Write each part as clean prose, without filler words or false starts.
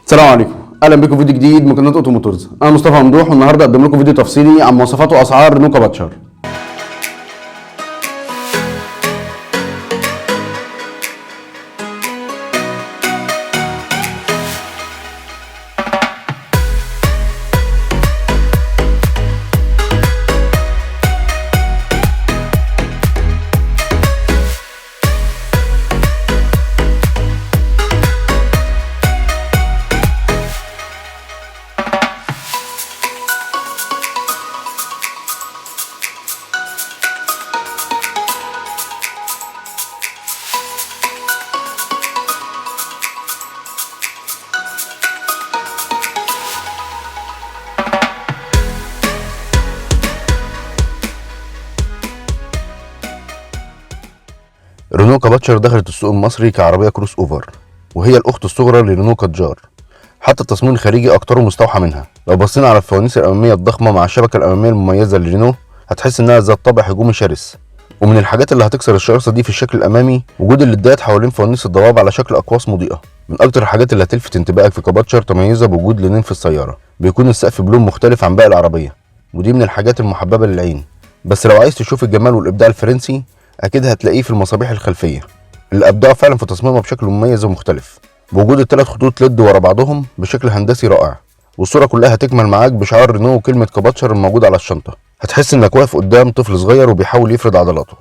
السلام عليكم، اهلا بكم في فيديو جديد من قناه اوتو موتورز. انا مصطفى ممدوح، والنهارده اقدم لكم فيديو تفصيلي عن مواصفات واسعار رينو كاباتشر. رينو كاباتشر دخلت السوق المصري كعربيه كروس اوفر، وهي الاخت الصغرى لرينو كاتجار. حتى التصميم الخارجي اكتره مستوحى منها. لو بصينا على الفوانيس الاماميه الضخمه مع الشبكه الاماميه المميزه لرينو هتحس انها ذات طابع هجومي شرس. ومن الحاجات اللي هتكسر الشراسه دي في الشكل الامامي وجود الليدات حوالين فوانيس الضباب على شكل اقواس مضيئه. من اكتر الحاجات اللي هتلفت انتباهك في كاباتشر تميزها بوجود لينين في السياره، بيكون السقف بلون مختلف عن باقي العربيه، ودي من الحاجات المحببه للعين. بس لو عايز تشوف الجمال والابداع الفرنسي اكيد هتلاقيه في المصابيح الخلفيه اللي ابدعوا فعلا في تصميمها بشكل مميز ومختلف، بوجود الثلاث خطوط ليد ورا بعضهم بشكل هندسي رائع. والصوره كلها هتكمل معاك بشعار رينو وكلمه كاباتشر الموجود على الشنطه. هتحس انك واقف قدام طفل صغير وبيحاول يفرد عضلاته.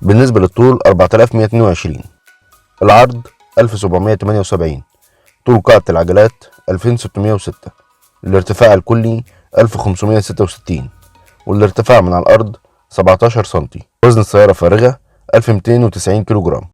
بالنسبه للطول 4122، العرض 1778، طول قاعده العجلات 2606، الارتفاع الكلي 1566، والارتفاع من على الارض 17 سم. وزن السياره فارغه 1290 كيلو جرام.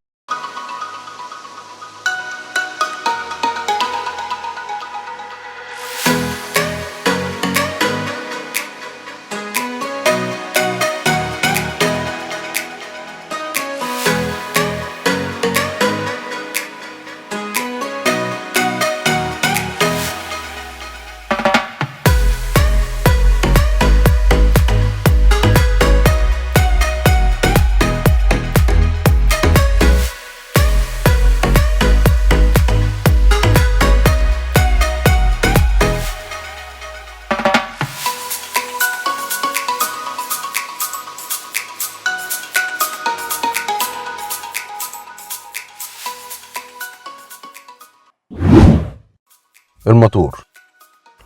الموتور،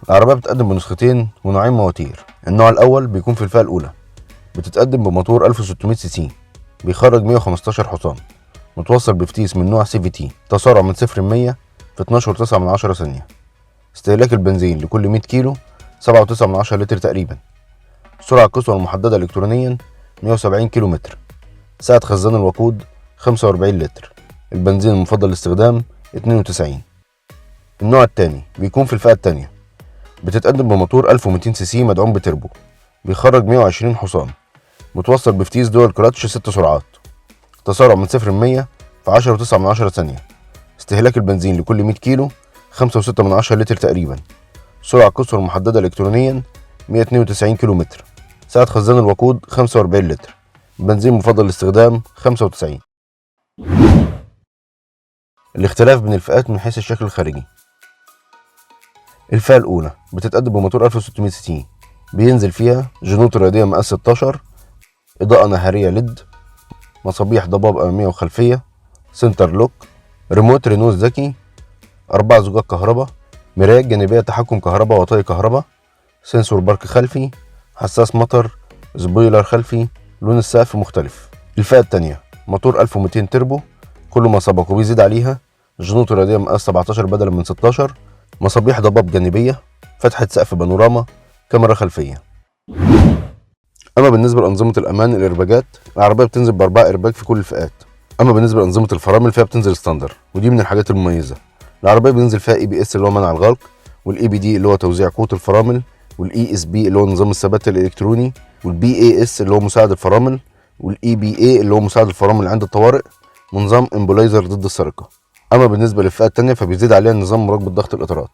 العربية بتقدم بنسختين ونوعين مواتير. النوع الأول بيكون في الفئة الأولى، بتتقدم بموتور 1600 سي سي، بيخرج 115 حصان، متوصل بفتيس من نوع سي في تي، تسارع من 0 ل 100 في 12.9 ثانية. استهلاك البنزين لكل 100 كيلو 7.9 لتر تقريبا. السرعة القصوى المحددة إلكترونيا 170 كيلو متر. سعة خزان الوقود 45 لتر. البنزين المفضل للاستخدام 92. النوع الثاني بيكون في الفئة الثانية، بتتقدم بموتور 1200 سي سي مدعوم بتربو، بيخرج 120 حصان، متوصل بفتيس دول كلاتش 6 سرعات، تسارع من 0 ل 100 في 10.9 ثانية. استهلاك البنزين لكل 100 كيلو 5.6 لتر تقريبا. السرعة القصوى المحددة إلكترونيا 192 كيلو متر. سعة خزان الوقود 45 لتر. البنزين المفضل للاستخدام 95. الاختلاف بين الفئات من حيث الشكل الخارجي. الفئة الأولى بتتقدم بموتور 1600 سي سي، بينزل فيها جنوط رياضية مقاس 16، إضاءة نهارية ليد، مصابيح ضباب أمامية وخلفية، سنتر لوك، ريموت رينو ذكي، 4 زجاج كهرباء، مرايات جانبية تحكم كهرباء وطي كهرباء، سنسور بارك خلفي، حساس مطر، سبويلر خلفي، لون السقف مختلف. الفئة التانية موتور 1200 تربو، كل ما سبق وبيزيد عليها، جنوط رياضية مقاس 17 بدلا من 16، مصابيح ضباب جانبية، فتحة سقف بانوراما، كاميرا خلفية. أما بالنسبة لأنظمة الأمان الإيرباجات، العربية بتنزل ب4 إيرباج في كل الفئات. أما بالنسبة لأنظمة الفرامل فيها بتنزل ستاندر، ودي من الحاجات المميزة. العربية بينزل فيها EBS اللي هو منع الغلق، والEBD اللي هو توزيع قوة الفرامل، والESB اللي هو نظام الثبات الإلكتروني، والBAS اللي هو مساعد الفرامل، والEBA اللي هو مساعد الفرامل عند الطوارئ، ونظام امبولايزر ضد السرقة. أما بالنسبة للفئة التانية فبيزيد عليها نظام مراقبة ضغط الإطارات.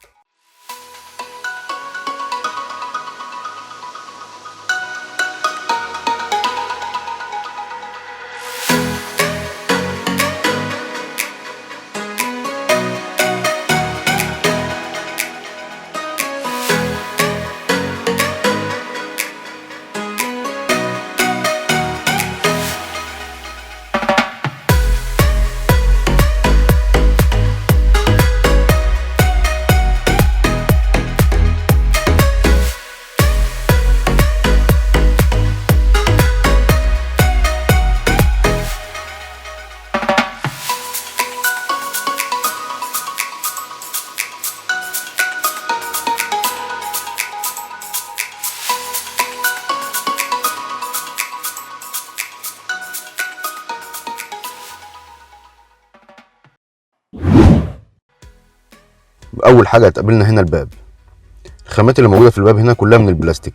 اول حاجه هتقابلنا هنا الباب. الخامات اللي موجوده في الباب هنا كلها من البلاستيك،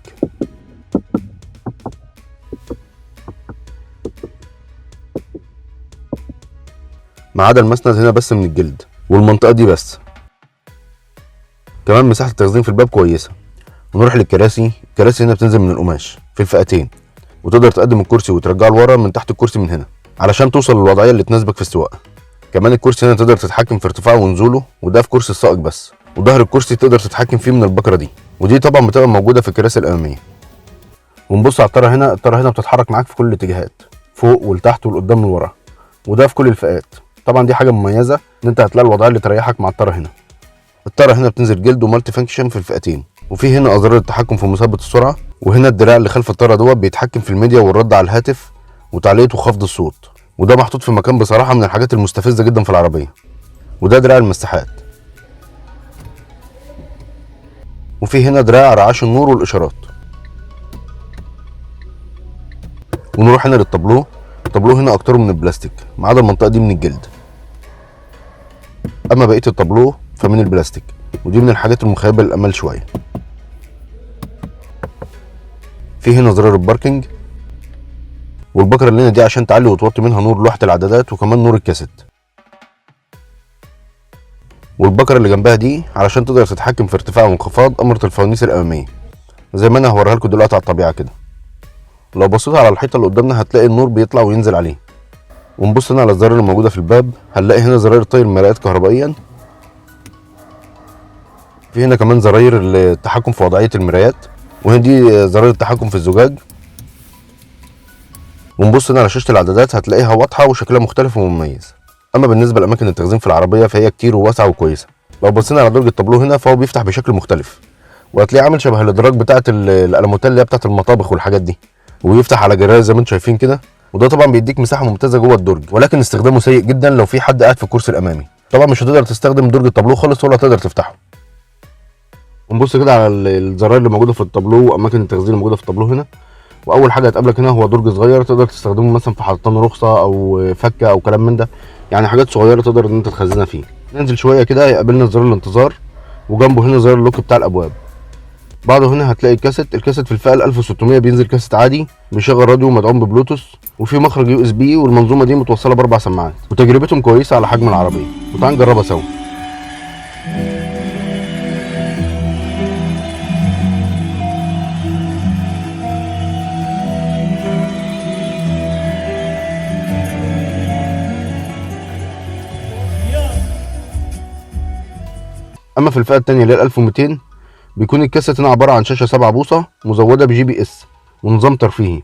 ما عدا المسند هنا بس من الجلد والمنطقه دي بس. كمان مساحه التخزين في الباب كويسه. ونروح للكراسي. الكراسي هنا بتنزل من القماش في الفئتين، وتقدر تقدم الكرسي وترجعه لورا من تحت الكرسي من هنا علشان توصل للوضعيه اللي تناسبك في السواقه. كمان الكرسي هنا تقدر تتحكم في ارتفاعه ونزوله، وده في كرسي السائق بس. وظهر الكرسي تقدر تتحكم فيه من البكره دي، ودي طبعا بتبقى موجوده في الكراسي الاماميه. ونبص على الطاره هنا. الطاره هنا بتتحرك معاك في كل الاتجاهات، فوق ولتحت ولقدام ولورا، وده في كل الفئات. طبعا دي حاجه مميزه ان انت هتلاقي الوضعيه اللي تريحك مع الطاره هنا. الطاره هنا بتنزل جلد ومالتي فانكشن في الفئتين، وفي هنا ازرار التحكم في مثبت السرعه، وهنا الدراع اللي خلف الطاره دوت بيتحكم في الميديا والرد على الهاتف وتعليق وخفض الصوت، وده محطوط في مكان بصراحه من الحاجات المستفزه جدا في العربيه. وده دراع المساحات. وفي هنا دراع رعاش النور والاشارات. ونروح هنا للطابلوه. الطابلوه هنا اكتره من البلاستيك ما عدا المنطقه دي من الجلد، اما بقيه الطابلوه فمن البلاستيك، ودي من الحاجات المخيبه للامال شويه. في هنا زرار الباركنج، والبكره اللي هنا دي عشان تعلي وتوطي منها نور لوحه العدادات وكمان نور الكاسيت. والبكره اللي جنبها دي علشان تقدر تتحكم في ارتفاع وانخفاض امره الفوانيس الاماميه، زي ما انا هوريها لكم دلوقتي على الطبيعه كده. لو بصيت على الحيطه اللي قدامنا هتلاقي النور بيطلع وينزل عليه. ونبص هنا على الزرار اللي موجوده في الباب، هنلاقي هنا زراير طي المرايات كهربائيا. في هنا كمان زراير التحكم في وضعيه المرايات، وهنا دي زراير التحكم في الزجاج. ونبص هنا على شاشه الاعدادات هتلاقيها واضحه وشكلها مختلف ومميز. اما بالنسبه لاماكن التخزين في العربيه فهي كتير وواسعه وكويسه. لو بصينا على درج الطابلوه هنا فهو بيفتح بشكل مختلف، وهتلاقيه عامل شبه الادراج بتاعه الالموتال اللي هي بتاعه المطابخ والحاجات دي، ويفتح على جرايه زي ما انتم شايفين كده. وده طبعا بيديك مساحه ممتازه جوه الدرج، ولكن استخدامه سيء جدا لو في حد قاعد في الكرسي الامامي. طبعا مش هتقدر تستخدم درج الطابلوه خالص ولا هتقدر تفتحه. ونبص كده على الزراير اللي موجوده في الطابلوه واماكن التخزين اللي موجوده في الطابلوه هنا. واول حاجه هتقابلك هنا هو درج صغير تقدر تستخدمه مثلا في حطان رخصه او فكه او كلام من ده، يعني حاجات صغيره تقدر ان انت تخزنها فيه. ننزل شويه كده هيقابلنا زرار الانتظار، وجنبه هنا زرار اللوك بتاع الابواب. بعده هنا هتلاقي الكاسيت في الفئه ال 1600 بينزل كاسيت عادي بيشغل راديو مدعوم ببلوتوث، وفي مخرج يو اس بي، والمنظومه دي متوصله ب4 سماعات، وتجربتهم كويسه على حجم العربيه. وتعال نجربها سوا. اما في الفئه الثانيه اللي هي 1200 بيكون الكاسيت هنا عباره عن شاشه 7 بوصه مزوده بجي بي اس ونظام ترفيهي.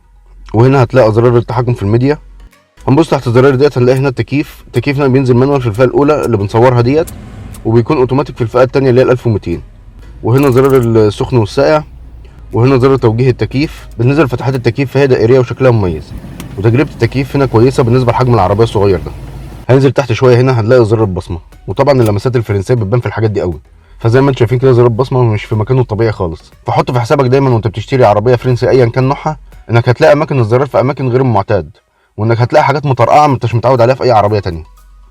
وهنا هتلاقي زرار التحكم في الميديا. هنبص تحت الزرار ديت هنلاقي هنا التكييف هنا بينزل مانوال في الفئه الاولى اللي بنصورها ديت، وبيكون اوتوماتيك في الفئه الثانيه اللي هي 1200. وهنا زرار السخن والساقع، وهنا زرار توجيه التكييف. بالنسبه لفتحات التكييف فهي دائريه وشكلها مميز، وتجربه التكييف هنا كويسه بالنسبه لحجم العربيه الصغير ده. هننزل تحت شويه هنا هنلاقي زرار البصمه، وطبعا اللمسات الفرنسيه بتبان في الحاجات دي قوي. فزي ما انتم شايفين كده زرار البصمه مش في مكانه الطبيعي خالص. فحط في حسابك دايما وانت بتشتري عربيه فرنسي ايا كان نوعها انك هتلاقي اماكن الزرار في اماكن غير المعتاد، وانك هتلاقي حاجات مطرقعه ما انتش متعود عليها في اي عربيه تانية.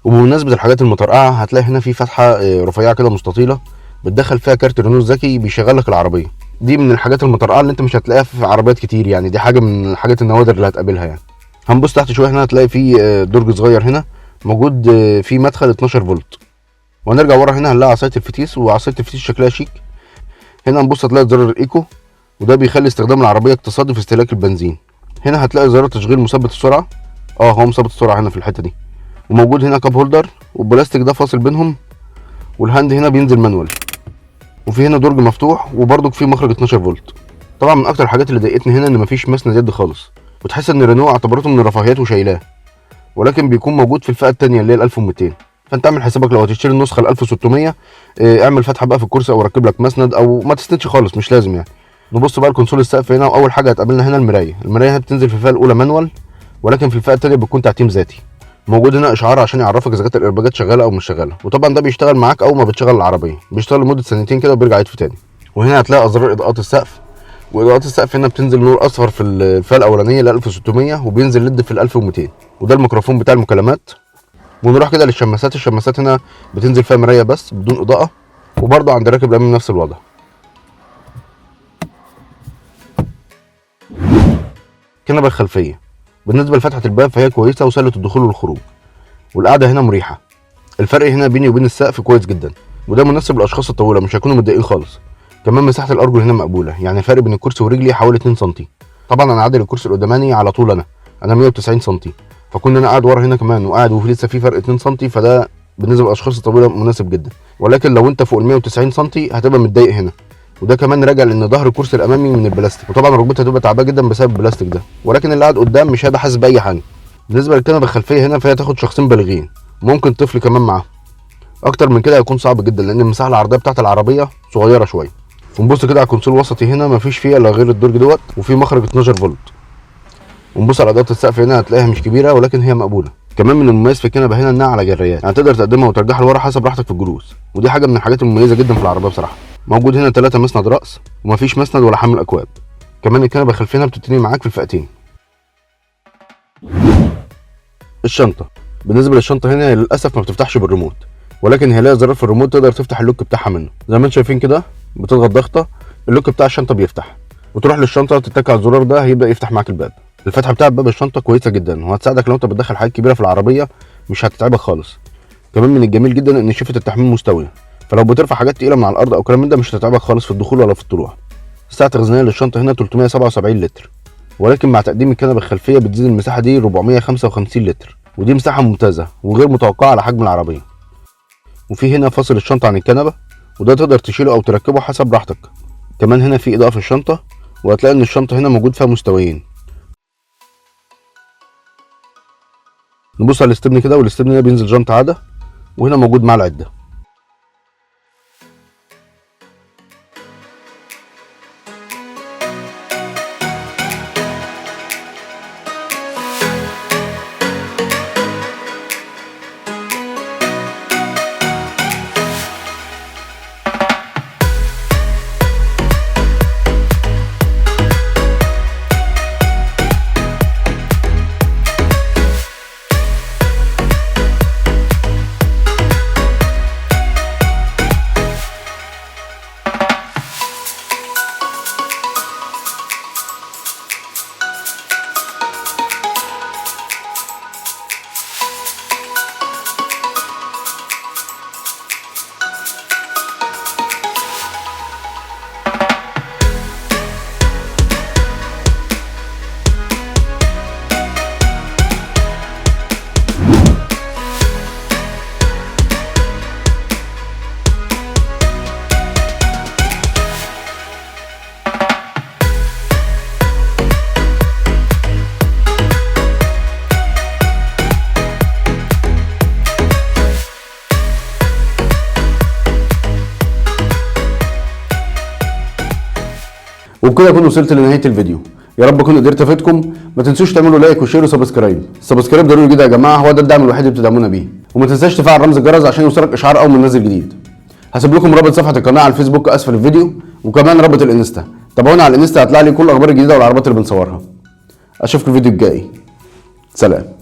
وبمناسبه الحاجات المطرقعه هتلاقي هنا في فتحه رفيعه كده مستطيله بتدخل فيها كارت رينو ذكي بيشغل لك العربيه. دي من الحاجات المطرقعه اللي انت مش هتلاقيها في عربيات كتير، يعني دي حاجه من الحاجات النوادر اللي هتقابلها يعني. هنبص تحت شويه هنا هتلاقي في درج صغير هنا موجود فيه مدخل 12 فولت. وهنرجع ورا هنا هنلاقي عصايه الفتيس، وعصايه الفتيس شكلها شيك. هنا هنبص هتلاقي زرار الايكو، وده بيخلي استخدام العربيه اقتصادي في استهلاك البنزين. هنا هتلاقي زرار تشغيل مثبت السرعه، هو مثبت السرعه هنا في الحته دي. وموجود هنا كاب هولدر، والبلاستيك ده فاصل بينهم، والهاند هنا بينزل مانوال. وفي هنا درج مفتوح، وبرضك في مخرج 12 فولت. طبعا من اكتر الحاجات اللي ضايقتني هنا ان مفيش مسند يد خالص، وتحس ان رينو اعتبرته من الرفاهيات وشايلاه، ولكن بيكون موجود في الفئه الثانيه اللي هي ال 1200. فانت اعمل حسابك لو هتشتري النسخه ال 1600 اعمل فتحه بقى في الكرسي او ركب لك مسند، او ما تسندش خالص مش لازم يعني. نبص بقى لكونسول السقف هنا، واول حاجه هتقابلنا هنا المرايه هنا بتنزل في الفئه الاولى مانوال، ولكن في الفئه الثانيه بتكون تعتيم ذاتي. موجود هنا اشعار عشان يعرفك اذا كانت الايرباجات شغاله او مش شغاله، وطبعا ده بيشتغل معاك اول ما بتشغل العربيه، بيشتغل لمده سنتين كده وبيرجع يطفي تاني. وهنا هتلاقي ازرار اضاءات السقف، واضاءات السقف هنا بتنزل نور اصفر في الفئه الاولانيه ل 1600، وبينزل ليد في ال 1200. وده الميكروفون بتاع المكالمات. ونروح كده للشماسات. الشماسات هنا بتنزل فيها مرايه بس بدون اضاءه، وبرضه عند راكب الامام نفس الوضع. الكنبه الخلفيه بالنسبه لفتحه الباب فهي كويسه وسهله الدخول والخروج، والقعده هنا مريحه. الفرق هنا بيني وبين السقف كويس جدا، وده مناسب للاشخاص الطويله مش هيكونوا متضايقين خالص. كمان مساحه الارجل هنا مقبوله، يعني الفرق بين الكرسي ورجلي حوالي 2 سم. طبعا انا عادل الكرسي القداماني على طول، انا 190 سم، فكون انا قاعد ورا هنا كمان وقاعد وفي لسه في فرق 2 سم، فده بالنسبه للاشخاص الطويله مناسب جدا. ولكن لو انت فوق ال 190 سم هتبقى متضايق هنا، وده كمان راجع لان ظهر الكرسي الامامي من البلاستيك، وطبعا ركبتها هتبقى تعبانه جدا بسبب البلاستيك ده، ولكن اللي قاعد قدام مش هيبقى حاسس باي حاجه. بالنسبه للكنبه الخلفيه هنا فهي تاخد شخصين بالغين، ممكن طفل كمان معاهم. اكتر من كده هيكون صعب جدا لان المساحه العرضيه بتاعت العربيه صغيره شويه. ونبص كده على الكونسول الوسطي هنا مفيش فيه الا غير الدرج دوت، وفي مخرج 12 فولت. ونبص على اضاءه السقف هنا هتلاقيها مش كبيره ولكن هي مقبوله. كمان من المميز في الكنبه هنا انها على جريات، يعني تقدر تقدمها وترجعها لورا حسب راحتك في الجلوس، ودي حاجه من الحاجات المميزه جدا في العربيه بصراحه. موجود هنا 3 مسند راس، ومفيش مسند ولا حمل اكواب. كمان الكنبه الخلفيه بتتني معاك في الفئتين. الشنطه بالنسبه للشنطه هنا للاسف ما بتفتحش بالريموت، ولكن هي لها زرار في الريموت تقدر تفتح اللوك بتاعها منه. زي ما انتم شايفين كده بتضغط ضغطه اللوك بتاع الشنطه بيفتح، وتروح للشنطه تتك على الزرار ده هيبدا يفتح معاك الباب. الفتحه بتاع باب الشنطه كويسه جدا وهتساعدك لو انت بتدخل حاجات كبيره في العربيه، مش هتتعبك خالص. كمان من الجميل جدا ان شفه التحميل مستويه، فلو بترفع حاجات تقيله من على الارض او كلام من ده مش هتتعبك خالص في الدخول ولا في الطلوع. السعه التخزينيه للشنطه هنا 377 لتر، ولكن مع تقديم الكنبه الخلفيه بتزيد المساحه دي 455 لتر، ودي مساحه ممتازه وغير متوقعه على حجم العربيه. وفي هنا فاصل الشنطه عن الكنبه، وده تقدر تشيله او تركبه حسب راحتك. كمان هنا في اضاءه في الشنطه، وهتلاقي ان الشنطه هنا موجود فيها مستويين. نبص على الاستبن كده، والاستبن هنا بينزل جنط عاده، وهنا موجود مع العده. وبكده اكون وصلت لنهايه الفيديو. يا رب اكون قدرت افيدكم. ما تنسوش تعملوا لايك وشير وسبسكرايب. السبسكرايب ضروري جدا يا جماعه، هو ده الدعم الوحيد اللي بتدعمونا بيه. وما تنساش تفعل رمز الجرس عشان يوصلك اشعار اول ما ننزل جديد. هسيب لكم رابط صفحه القناه على الفيسبوك اسفل الفيديو، وكمان رابط الانستا. تابعونا على الانستا هتلاقي لي كل الاخبار الجديده والعربيات اللي بنصورها. اشوفكم الفيديو الجاي. سلام.